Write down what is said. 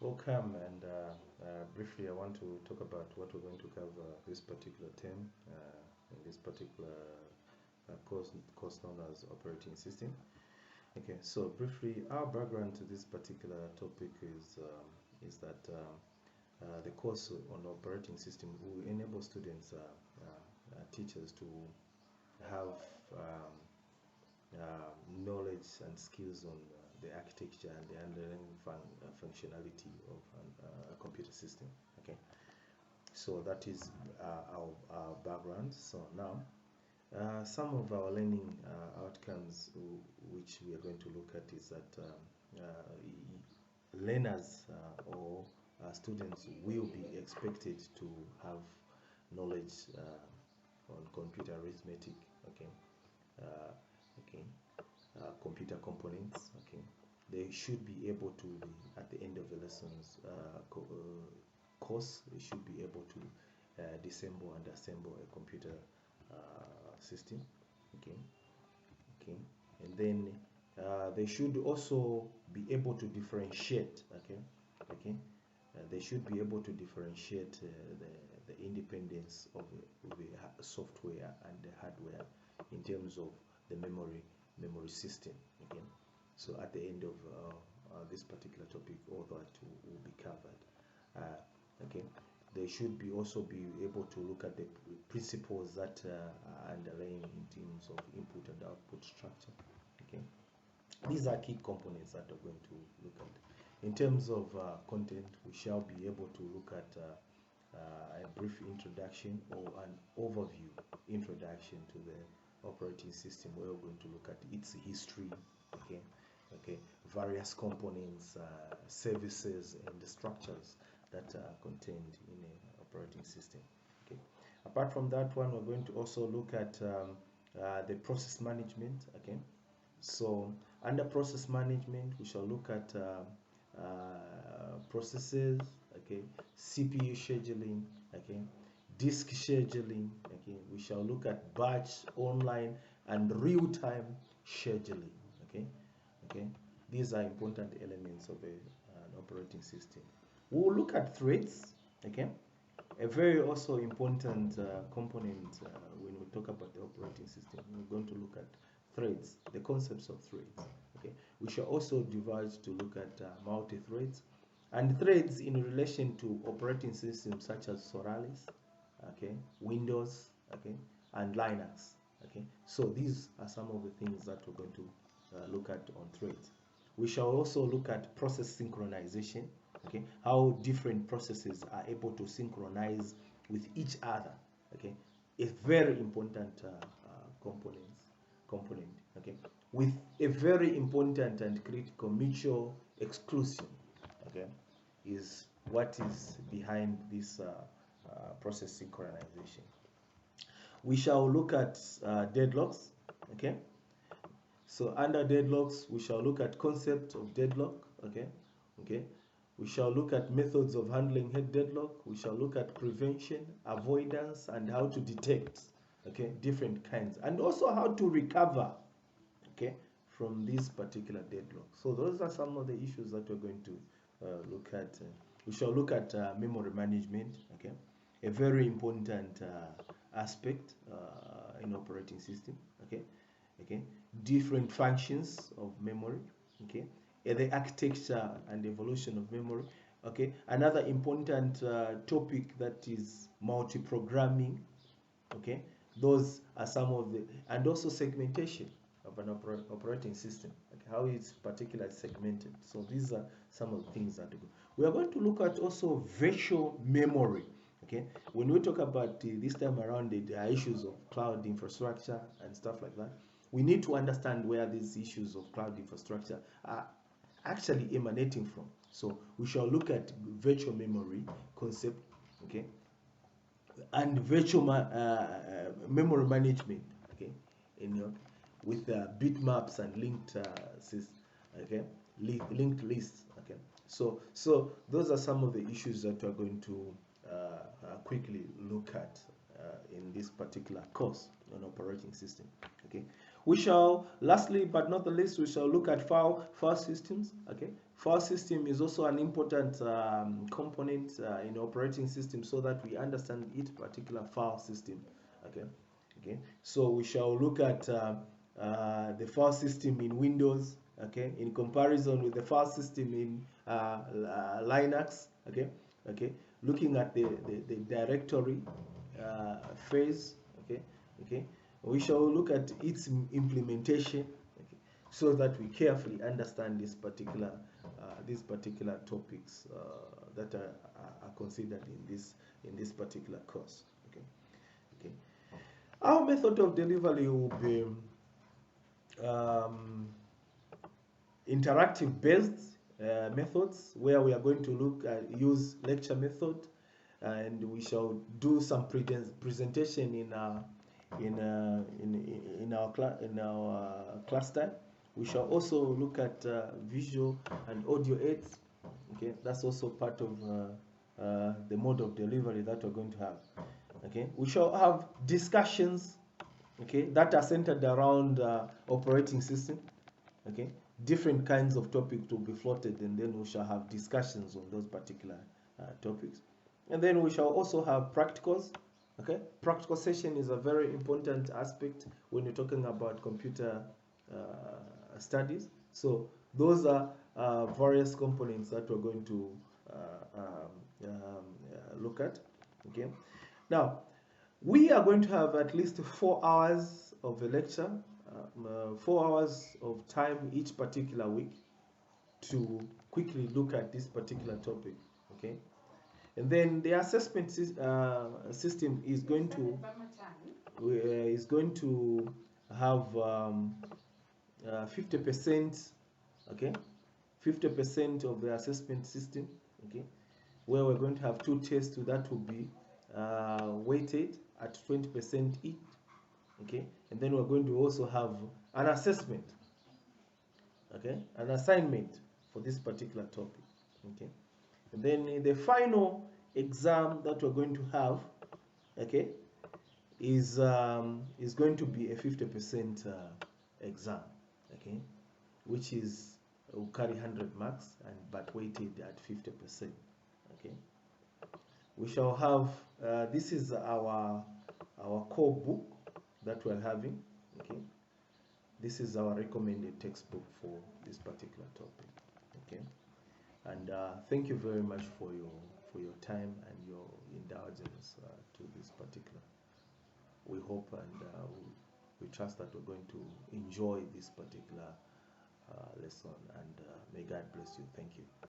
Welcome, and briefly I want to talk about what we're going to cover this particular term in this particular course known as operating system. Okay, so briefly, our background to this particular topic is that the course on operating system will enable students, teachers to have knowledge and skills on the architecture and the underlying functionality of a computer system. Okay, so that is our background. So now some of our learning outcomes which we are going to look at is that learners or students will be expected to have knowledge on computer arithmetic. Okay, uh, okay, computer components. Okay, they should be able to be, at the end of the lessons course, they should be able to disassemble and assemble a computer system. Okay, okay, and then they should also be able to differentiate. Okay, okay, they should be able to differentiate the independence of the software and the hardware in terms of the memory system. Okay, so at the end of this particular topic, all that will be covered. Okay, they should be also be able to look at the principles that are underlying in terms of input and output structure. Okay, these are key components that we're going to look at. In terms of content, we shall be able to look at a brief introduction or an overview introduction to the operating system, where we're going to look at its history. Okay, okay, various components, services, and the structures that are contained in an operating system. Okay. Apart from that one, we're going to also look at the process management. Okay, so under process management, we shall look at processes. Okay, CPU scheduling. Okay, disk scheduling. Okay, we shall look at batch, online, and real-time scheduling. Okay, okay, these are important elements of an operating system. We'll look at threads. Okay, a very also important component when we talk about the operating system. We're going to look at threads, the concepts of threads. Okay, we shall also divide to look at multi-threads and threads in relation to operating systems such as Solaris, okay, Windows, okay, and Linux. Okay, so these are some of the things that we're going to look at on threads. We shall also look at process synchronization. Okay, how different processes are able to synchronize with each other. Okay, a very important component. Okay, with a very important and critical mutual exclusion. Okay, is what is behind this process synchronization. We shall look at deadlocks. Okay, so under deadlocks, we shall look at concept of deadlock. Okay, okay. We shall look at methods of handling head deadlock. We shall look at prevention, avoidance, and how to detect, okay, different kinds, and also how to recover, okay, from this particular deadlock. So those are some of the issues that we're going to look at. We shall look at memory management, okay, a very important aspect in operating system, okay, okay, different functions of memory, okay, the architecture and evolution of memory. Okay, another important topic that is multi-programming. Okay, those are some of the, and also segmentation of an operating system, like how it's particularly segmented. So these are some of the things that we are going to look at. Also virtual memory. Okay, when we talk about this time around the issues of cloud infrastructure and stuff like that, we need to understand where these issues of cloud infrastructure are actually emanating from. So we shall look at virtual memory concept, okay, and virtual memory management, okay, with bitmaps and linked okay, linked lists. Okay, so those are some of the issues that we're going to quickly look at in this particular course on operating system. Okay, We shall, lastly but not the least, we shall look at file systems. Okay, file system is also an important component in operating system, so that we understand each particular file system. Okay, okay. So we shall look at the file system in Windows. Okay, in comparison with the file system in Linux. Okay, okay. Looking at the directory phase. Okay, okay. We shall look at its implementation, okay, so that we carefully understand these particular topics that are considered in this particular course. Okay, okay. Our method of delivery will be interactive based methods, where we are going to look at use lecture method, and we shall do some presentation in our class time. We shall also look at visual and audio aids. Okay, that's also part of the mode of delivery that we're going to have. Okay, we shall have discussions, okay, that are centered around operating system. Okay, different kinds of topics will be floated, and then we shall have discussions on those particular topics. And then we shall also have practicals. Okay, practical session is a very important aspect when you're talking about computer studies. So those are various components that we're going to look at. Okay, now we are going to have at least 4 hours of a lecture, 4 hours of time each particular week to quickly look at this particular topic. Okay, and then the assessment system is going to have 50%, okay, 50% of the assessment system, okay, where we're going to have 2 tests that will be weighted at 20% each, okay, and then we're going to also have an assessment, okay, an assignment for this particular topic, okay. And then the final exam that we're going to have, okay, is going to be a 50% exam, okay, which is will carry 100 marks but weighted at 50%. Okay, we shall have this is our core book that we're having. Okay, this is our recommended textbook for this particular topic. Okay, and thank you very much for your time and your indulgence to this particular. We hope and we trust that we're going to enjoy this particular lesson, and may God bless you. Thank you.